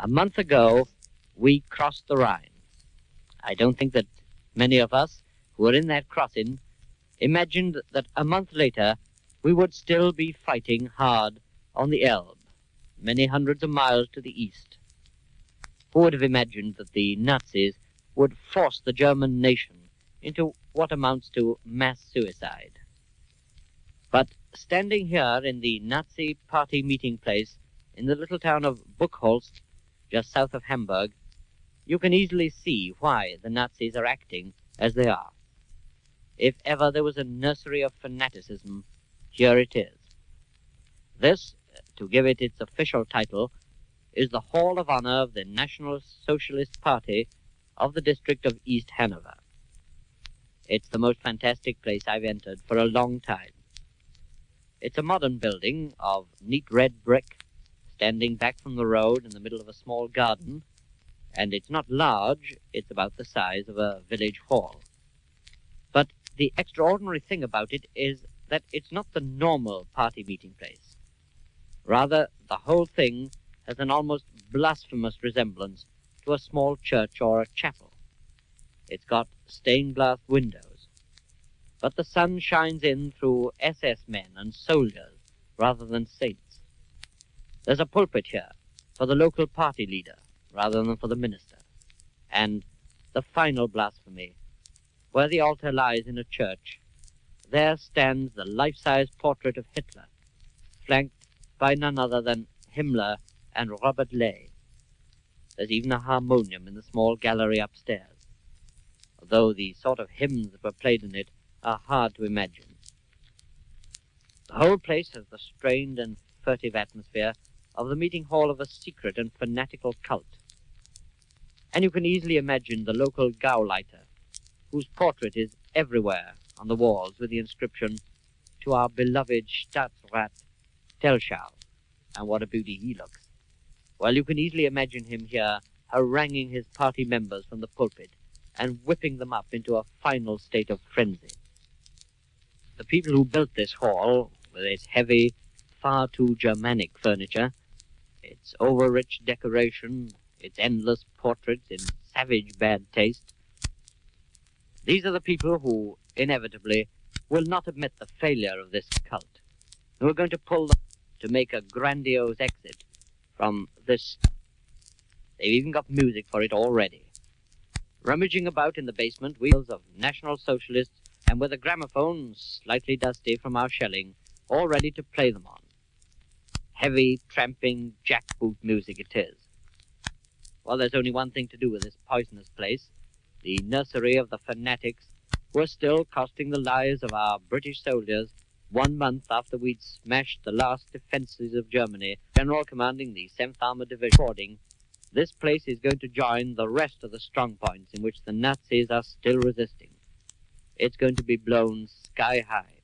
A month ago, we crossed the Rhine. I don't think that many of us who were in that crossing imagined that a month later we would still be fighting hard on the Elbe, many hundreds of miles to the east. Who would have imagined that the Nazis would force the German nation into what amounts to mass suicide? But standing here in the Nazi party meeting place in the little town of Buchholz, just south of Hamburg, you can easily see why the Nazis are acting as they are. If ever there was a nursery of fanaticism, here it is. This, to give it its official title, is the Hall of Honor of the National Socialist Party of the district of East Hanover. It's the most fantastic place I've entered for a long time. It's a modern building of neat red brick, standing back from the road in the middle of a small garden, and it's not large, it's about the size of a village hall. But the extraordinary thing about it is that it's not the normal party meeting place. Rather, the whole thing has an almost blasphemous resemblance to a small church or a chapel. It's got stained glass windows, but the sun shines in through SS men and soldiers rather than saints. There's a pulpit here for the local party leader rather than for the minister. And the final blasphemy, where the altar lies in a church, there stands the life-size portrait of Hitler, flanked by none other than Himmler and Robert Ley. There's even a harmonium in the small gallery upstairs, although the sort of hymns that were played in it are hard to imagine. The whole place has the strained and furtive atmosphere of the meeting hall of a secret and fanatical cult. And you can easily imagine the local Gauleiter, whose portrait is everywhere on the walls with the inscription, "To our beloved Staatsrat Telschau," and what a beauty he looks. Well, you can easily imagine him here haranguing his party members from the pulpit and whipping them up into a final state of frenzy. The people who built this hall, with its heavy, far too Germanic furniture, its over-rich decoration, its endless portraits in savage bad taste, these are the people who, inevitably, will not admit the failure of this cult, who are going to pull them to make a grandiose exit from this. They've even got music for it already. Rummaging about in the basement, wheels of National Socialists, and with a gramophone slightly dusty from our shelling, all ready to play them on. Heavy, tramping, jackboot music it is. Well, there's only one thing to do with this poisonous place, the nursery of the fanatics who are still costing the lives of our British soldiers 1 month after we'd smashed the last defenses of Germany. General commanding the 7th Armored Division. This place is going to join the rest of the strong points in which the Nazis are still resisting. It's going to be blown sky high.